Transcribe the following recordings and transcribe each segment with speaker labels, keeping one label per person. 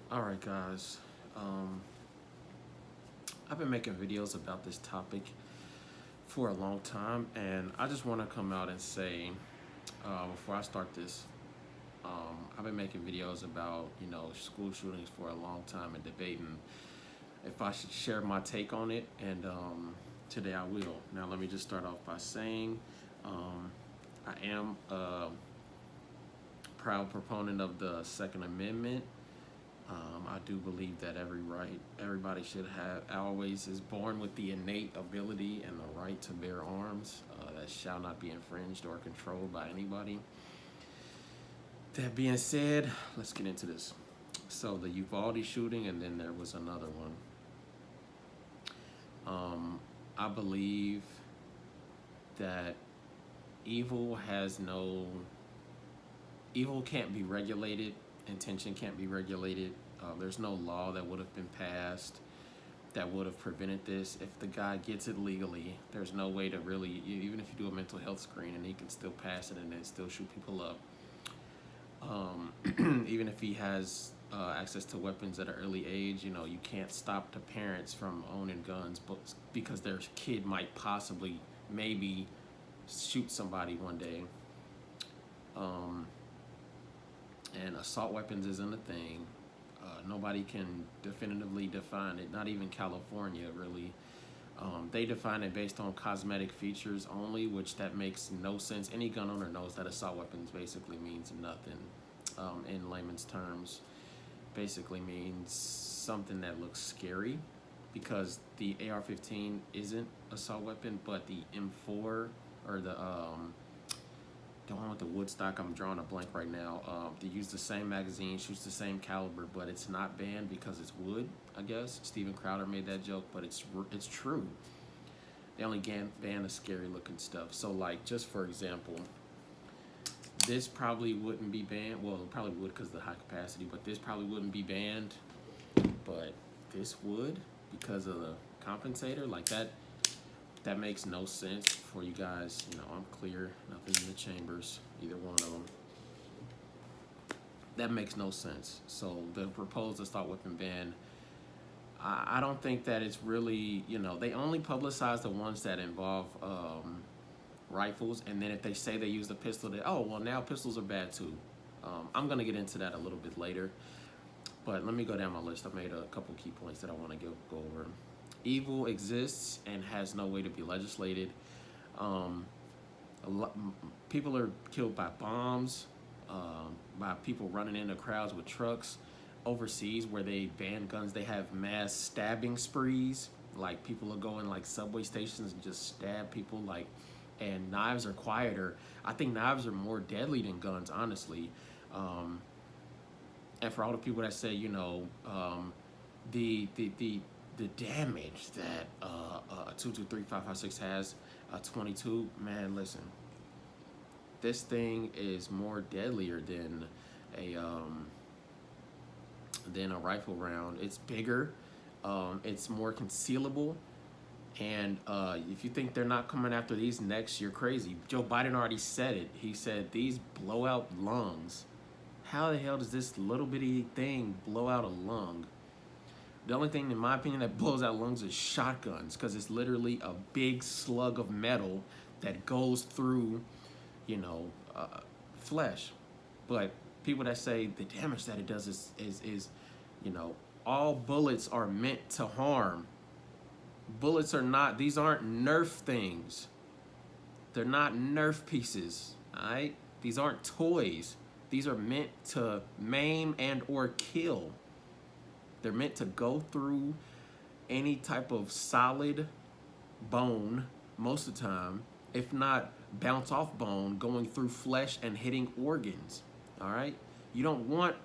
Speaker 1: All right, guys. Um, I've been making videos about this topic for a long time, and I just want to come out and say, before I start this, I've been making videos about school shootings for a long time and debating if I should share my take on it, and today I will. Now, let me just start off by saying, um, I am a proud proponent of the Second Amendment. I do believe that everybody should have, always is born with the innate ability and the right to bear arms that shall not be infringed or controlled by anybody. That being said, let's get into this. So the Uvalde shooting, and then there was another one. I believe that evil has no, evil can't be regulated, intention can't be regulated. There's no law that would have been passed that would have prevented this. If the guy gets it legally, there's no way to really, even if you do a mental health screen and he can still pass it and then still shoot people up. Even if he has access to weapons at an early age, you can't stop the parents from owning guns, but because their kid might possibly, maybe, shoot somebody one day. Um, and assault weapons isn't a thing. Nobody can definitively define it, not even California, really. They define it based on cosmetic features only, which that makes no sense. Any gun owner knows that assault weapons basically means nothing. In layman's terms, basically means something that looks scary, because the AR-15 isn't assault weapon, but the M4 or the one with the wood stock, I'm drawing a blank right now. They use the same magazine, shoots the same caliber, but it's not banned because it's wood, I guess. Steven Crowder made that joke, but it's true. They only ban the scary looking stuff. So, like, just for example, this probably wouldn't be banned. Well, it probably would because of the high capacity, but this probably wouldn't be banned. But this would, because of the compensator, like that. That makes no sense for you guys. I'm clear, nothing in the chambers, either one of them. That makes no sense. So the proposed assault weapon ban, I don't think that it's really, they only publicize the ones that involve rifles, and then if they say they use the pistol, oh, well, now pistols are bad too. I'm going to get into that a little bit later, but let me go down my list. I made a couple key points that I want to go over. Evil exists and has no way to be legislated. Um, People are killed by bombs, by people running into crowds with trucks. Overseas, where they ban guns, they have mass stabbing sprees. Like, people are going like subway stations and just stab people. Like, and knives are quieter. I think knives are more deadly than guns, honestly. And for all the people that say, the the damage that a 223-556 has, a 22, man, listen, this thing is more deadlier than a rifle round. It's bigger, it's more concealable, and if you think they're not coming after these next, you're crazy. Joe Biden already said it. He said these blow out lungs. How the hell does this little bitty thing blow out a lung? The only thing, in my opinion, that blows out lungs is shotguns, because it's literally a big slug of metal that goes through, you know, flesh. But people that say the damage that it does is all bullets are meant to harm. Bullets are not, these aren't Nerf things. They're not Nerf pieces, all right? These aren't toys. These are meant to maim and or kill. They're meant to go through any type of solid bone most of the time, if not bounce off bone, going through flesh and hitting organs. All right? You don't want,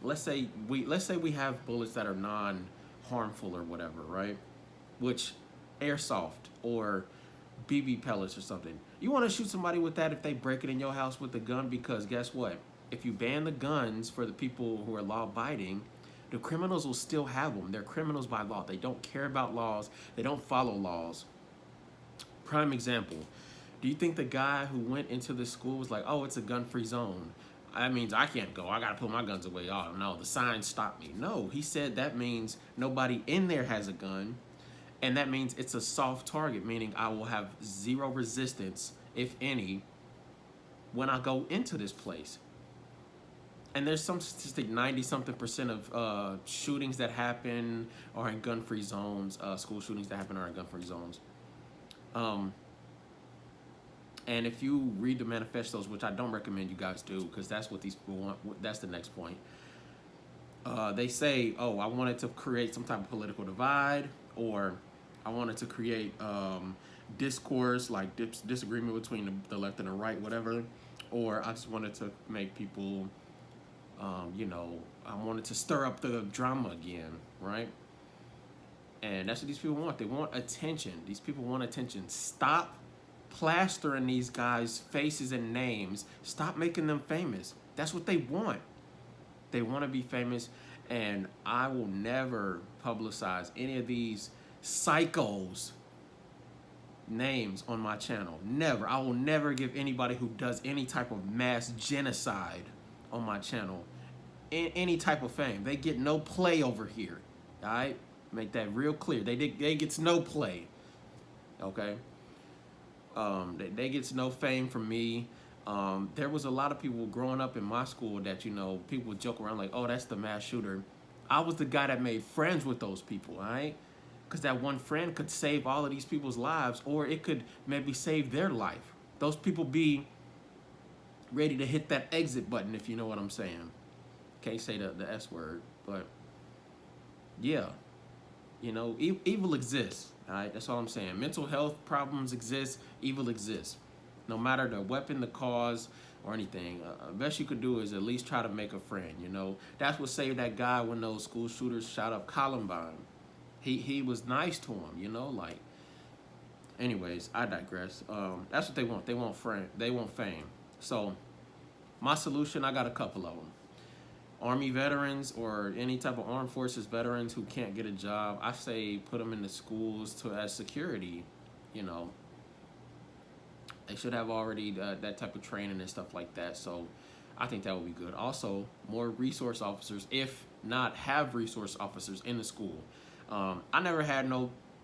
Speaker 1: let's say we have bullets that are non-harmful or whatever, right? Which airsoft or BB pellets or something. You want to shoot somebody with that if they break it in your house with a gun, because guess what? If you ban the guns for the people who are law-abiding, the criminals will still have them. They're criminals by law. They don't care about laws. They don't follow laws. Prime example. Do you think the guy who went into the school was like, oh, it's a gun-free zone? that means I can't go. I got to put my guns away. Oh, no, the sign stopped me. No, he said that means nobody in there has a gun. And that means it's a soft target, meaning I will have zero resistance, if any, when I go into this place. And there's some statistic, 90-something% of shootings that happen are in gun-free zones. School shootings that happen are in gun-free zones. And if you read the manifestos, which I don't recommend you guys do, because that's what these people want. That's the next point. They say, oh, I wanted to create some type of political divide, or I wanted to create discourse, like disagreement between the left and the right, whatever. Or I just wanted to make people, I wanted to stir up the drama again, right? And that's what these people want. They want attention. These people want attention. Stop plastering these guys' faces and names. Stop making them famous. That's what they want. They want to be famous, and I will never publicize any of these psychos' names on my channel. Never. I will never give anybody who does any type of mass genocide on my channel any type of fame. They get no play over here. All right? Make that real clear. They gets no play. Okay? They gets no fame from me. There was a lot of people growing up in my school that, people would joke around like, oh, that's the mass shooter. I was the guy that made friends with those people, all right? Because that one friend could save all of these people's lives, or it could maybe save their life. Those people be ready to hit that exit button, if you know what I'm saying. Can't say the S word, but yeah. Evil exists, all right? That's all I'm saying. Mental health problems exist, evil exists. No matter the weapon, the cause, or anything, best you could do is at least try to make a friend, That's what saved that guy when those school shooters shot up Columbine. He was nice to him, Anyways, I digress. That's what they want. They want fame. So, my solution, I got a couple of them. Army veterans or any type of armed forces veterans who can't get a job, I say put them in the schools as security, They should have already that type of training and stuff like that. So I think that would be good. Also, more resource officers, if not have resource officers in the school. I never had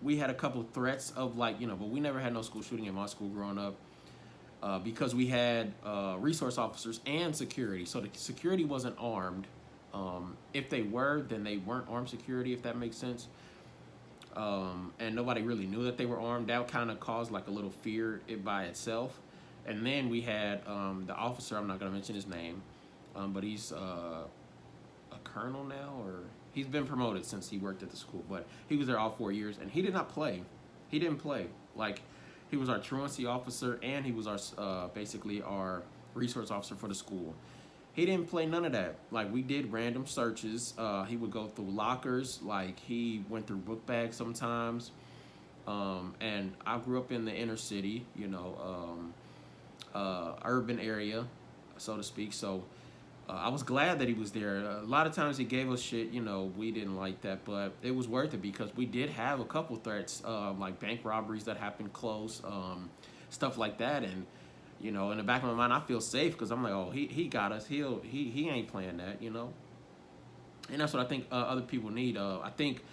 Speaker 1: we had a couple threats of but we never had no school shooting in my school growing up. Because we had resource officers and security. So the security wasn't armed. If they were, then they weren't armed security, if that makes sense. And nobody really knew that they were armed. That kind of caused like a little fear by itself. And then we had the officer, I'm not going to mention his name, but he's a colonel now, or he's been promoted since he worked at the school. But he was there all 4 years, and he did not play. He didn't play. He was our truancy officer, and he was our basically our resource officer for the school. He didn't play none of that. We did random searches. He would go through lockers. He went through book bags sometimes. And I grew up in the inner city, urban area, so to speak. So I was glad that he was there. A lot of times he gave us shit, we didn't like that, but it was worth it because we did have a couple threats, like bank robberies that happened close, stuff like that. And, in the back of my mind, I feel safe because I'm like, oh, he got us. He ain't playing that, And that's what I think other people need. I think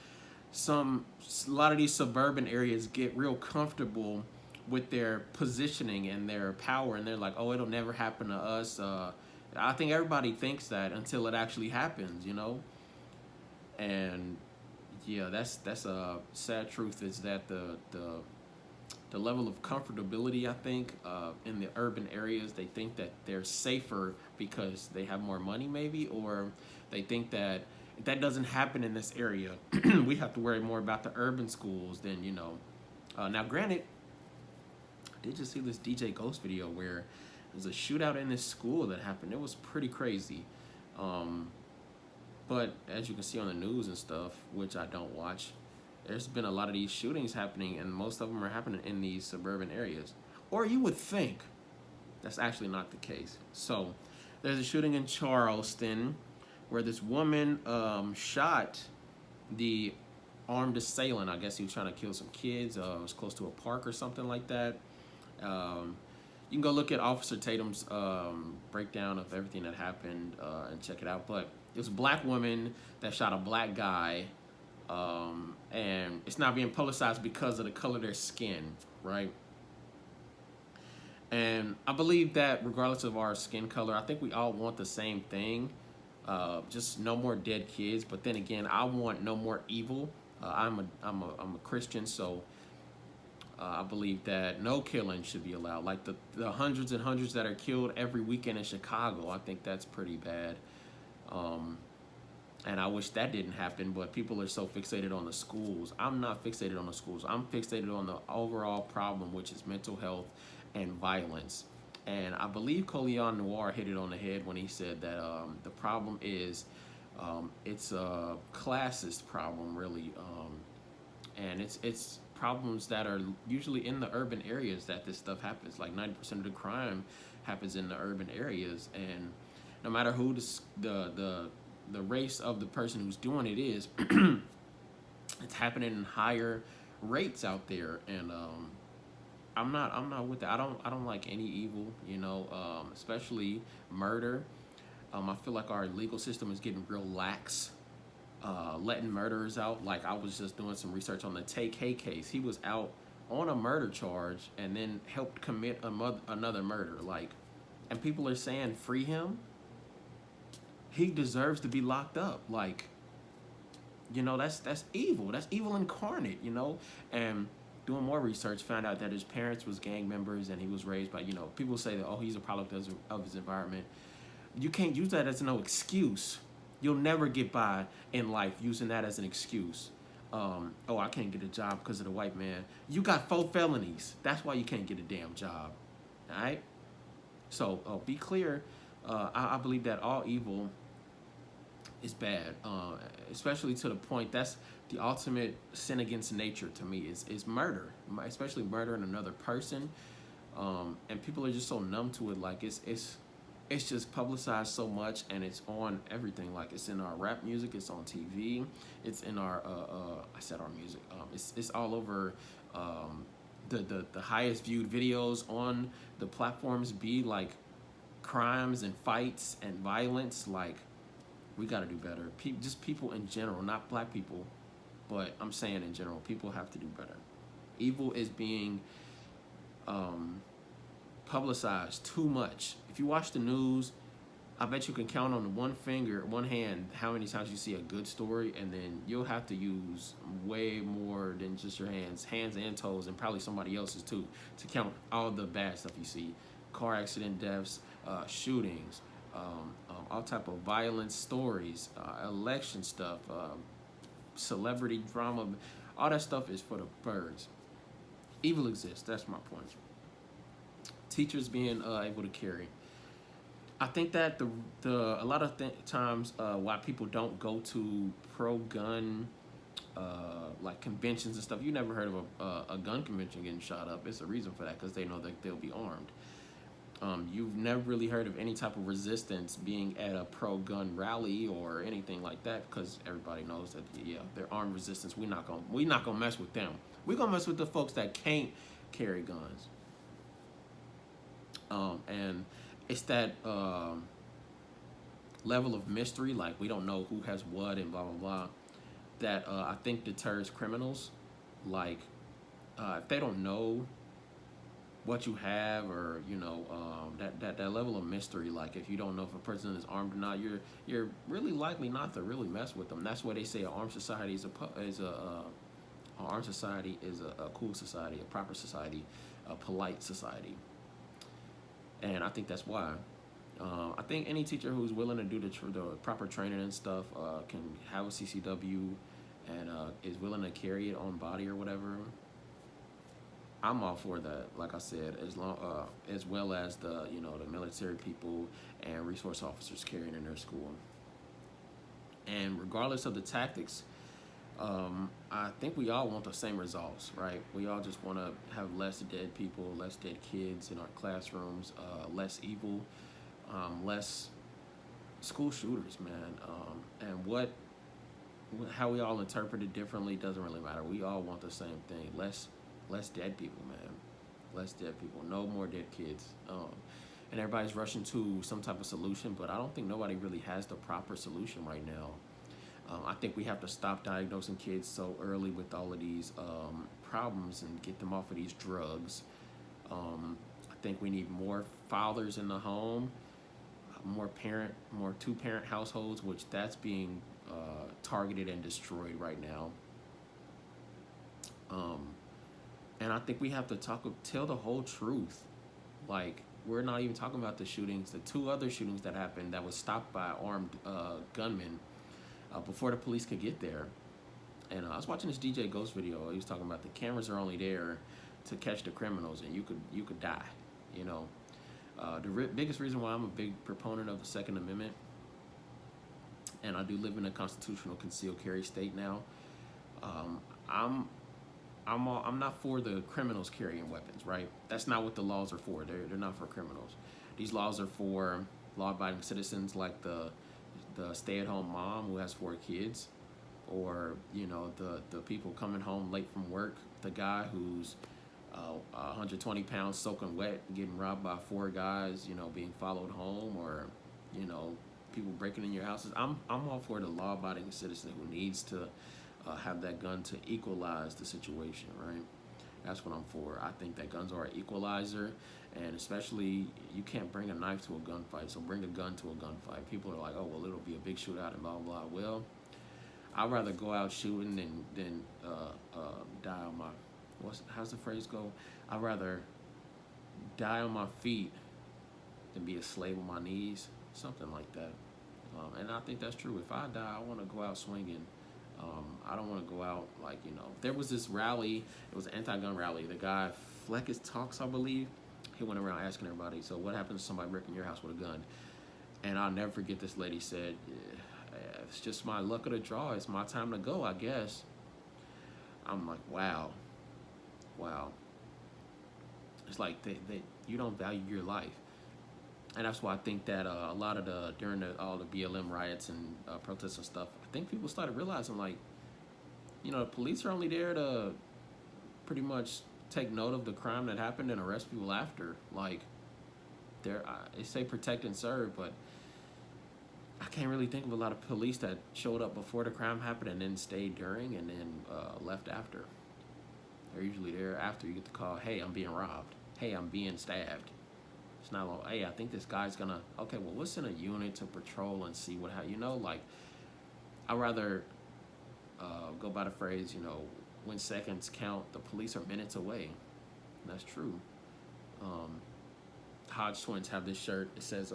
Speaker 1: a lot of these suburban areas get real comfortable with their positioning and their power, and they're like, oh, it'll never happen to us. I think everybody thinks that until it actually happens, And yeah, that's a sad truth, is that the level of comfortability, I think, in the urban areas, they think that they're safer because they have more money maybe, or they think that if that doesn't happen in this area, we have to worry more about the urban schools than, Now, granted, I did just see this DJ Ghost video where there's a shootout in this school that happened. It was pretty crazy. But as you can see on the news and stuff, which I don't watch, there's been a lot of these shootings happening, and most of them are happening in these suburban areas. Or you would think that's actually not the case. So there's a shooting in Charleston where this woman shot the armed assailant. I guess he was trying to kill some kids. It was close to a park or something like that. You can go look at Officer Tatum's breakdown of everything that happened and check it out. But it was a black woman that shot a black guy, and it's not being publicized because of the color of their skin, right? And I believe that regardless of our skin color, I think we all want the same thing. Just no more dead kids. But then again, I want no more evil. I'm a Christian, so I believe that no killing should be allowed. Like the hundreds and hundreds that are killed every weekend in Chicago, I think that's pretty bad. Um, and I wish that didn't happen, but people are so fixated on the schools. I'm not fixated on the schools. I'm fixated on the overall problem, which is mental health and violence. And I believe Colion Noir hit it on the head when he said that the problem is it's a classist problem, really, and it's problems that are usually in the urban areas that this stuff happens. Like 90% of the crime happens in the urban areas, and no matter who the race of the person who's doing it is, it's happening in higher rates out there, and I'm not with that. I don't like any evil, especially murder. I feel like our legal system is getting real lax, letting murderers out. Like I was just doing some research on the Tay-K case. He was out on a murder charge and then helped commit another murder. Like, and people are saying free him. He deserves to be locked up. Like, that's evil. That's evil incarnate. And doing more research, found out that his parents was gang members and he was raised by, people say that, oh, he's a product of his environment. You can't use that as no excuse. You'll never get by in life using that as an excuse. Oh, I can't get a job because of the white man. You got 4 felonies. That's why you can't get a damn job. All right? So be clear. I believe that all evil is bad, especially to the point that's the ultimate sin against nature to me is murder, especially murdering another person. And people are just so numb to it. Like it's just publicized so much, and it's on everything. Like it's in our rap music, it's on TV, it's in our I said our music. It's all over. The highest viewed videos on the platforms be like crimes and fights and violence. Like we got to do better. Just people in general, not black people, but I'm saying in general, people have to do better. Evil is being publicized too much. If you watch the news, I bet you can count on one hand how many times you see a good story, and then you'll have to use way more than just your hands and toes, and probably somebody else's too, to count all the bad stuff you see. Car accident deaths, shootings, all type of violent stories, election stuff, celebrity drama. All that stuff is for the birds. Evil exists. That's my point. Teachers being able to carry. I think that a lot of times why people don't go to pro-gun like conventions and stuff. You never heard of a gun convention getting shot up. It's a reason for that, because they know that they'll be armed. You've never really heard of any type of resistance being at a pro-gun rally or anything like that, because everybody knows that they're armed resistance. We're not gonna mess with them. We're gonna mess with the folks that can't carry guns. And it's that level of mystery, like we don't know who has what and blah blah blah, that I think deters criminals. Like if they don't know what you have, or that level of mystery, like if you don't know if a person is armed or not, you're really likely not to really mess with them. That's why they say an armed society is a cool society, a proper society, a polite society. And I think that's why. I think any teacher who's willing to do the proper training and stuff can have a CCW and is willing to carry it on body or whatever. I'm all for that. Like I said, as well as the military people and resource officers carrying in their school. And regardless of the tactics, I think we all want the same results, right? We all just want to have less dead people, less dead kids in our classrooms, less evil, less school shooters, man. And how we all interpret it differently doesn't really matter. We all want the same thing: less dead people, man. Less dead people. No more dead kids. And everybody's rushing to some type of solution, but I don't think nobody really has the proper solution right now. I think we have to stop diagnosing kids so early with all of these problems and get them off of these drugs. I think we need more fathers in the home, more two-parent households, which that's being targeted and destroyed right now. Um, and I think we have to tell the whole truth. Like, we're not even talking about the shootings, the two other shootings that happened that was stopped by armed gunmen before the police could get there. And I was watching this DJ Ghost video. He was talking about the cameras are only there to catch the criminals, and you could die. You know, biggest reason why I'm a big proponent of the Second Amendment, and I do live in a constitutional concealed carry state now. Um, I'm I'm not for the criminals carrying weapons, right? That's not what the laws are for. They're not for criminals. These laws are for law-abiding citizens like the stay-at-home mom who has 4 kids, or the people coming home late from work, the guy who's 120 pounds soaking wet, getting robbed by 4 guys, being followed home, or people breaking in your houses. I'm all for the law-abiding citizen who needs to have that gun to equalize the situation, right? That's what I'm for. I think that guns are an equalizer, and especially you can't bring a knife to a gunfight, so bring a gun to a gunfight. People are like, oh, well, it'll be a big shootout and blah, blah, blah. Well, I'd rather go out shooting than die on my, how's the phrase go? I'd rather die on my feet than be a slave on my knees, something like that. And I think that's true. If I die, I want to go out swinging. I don't want to go out there was this rally. It was an anti-gun rally. The guy, Fleckis Talks, I believe, he went around asking everybody, so what happens if somebody breaking your house with a gun? And I'll never forget this lady said, it's just my luck of the draw. It's my time to go, I guess. I'm like, wow. It's like you don't value your life. And that's why I think that a lot of during all the BLM riots and protests and stuff, I think people started realizing, the police are only there to pretty much take note of the crime that happened and arrest people after. They say protect and serve, but I can't really think of a lot of police that showed up before the crime happened and then stayed during and then left after. They're usually there after you get the call, hey, I'm being robbed. Hey, I'm being stabbed. It's not like, hey, I think this guy's gonna, okay, well, what's in a unit to patrol and see I'd rather go by the phrase, when seconds count, the police are minutes away. And that's true. Hodge Twins have this shirt. It says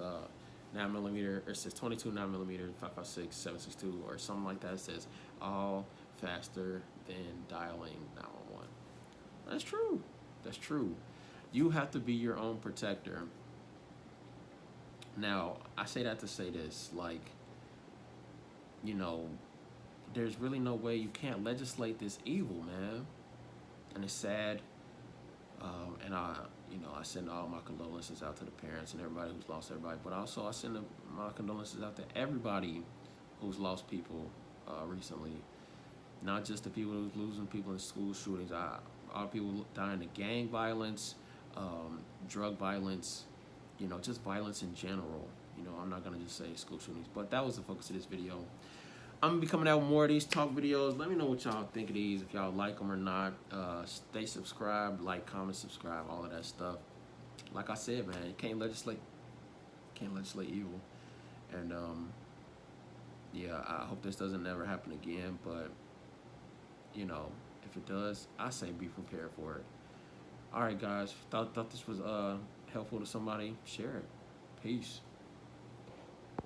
Speaker 1: 9mm, or it says 22 9mm, 5.56, 7.62, or something like that. It says all faster than dialing 911. That's true. That's true. You have to be your own protector. Now, I say that to say this, there's really no way you can't legislate this evil, man. And it's sad. And I send all my condolences out to the parents and everybody who's lost everybody. But also I send my condolences out to everybody who's lost people recently. Not just the people who's losing people in school shootings. All people dying to gang violence, drug violence, just violence in general. I'm not gonna just say school shootings, but that was the focus of this video. I'm gonna be coming out with more of these talk videos. Let me know what y'all think of these, if y'all like them or not. Stay subscribed, like, comment, subscribe, all of that stuff. Like I said, man, you can't legislate evil. And yeah, I hope this doesn't never happen again. But if it does, I say be prepared for it. All right, guys. Thought this was helpful to somebody. Share it. Peace.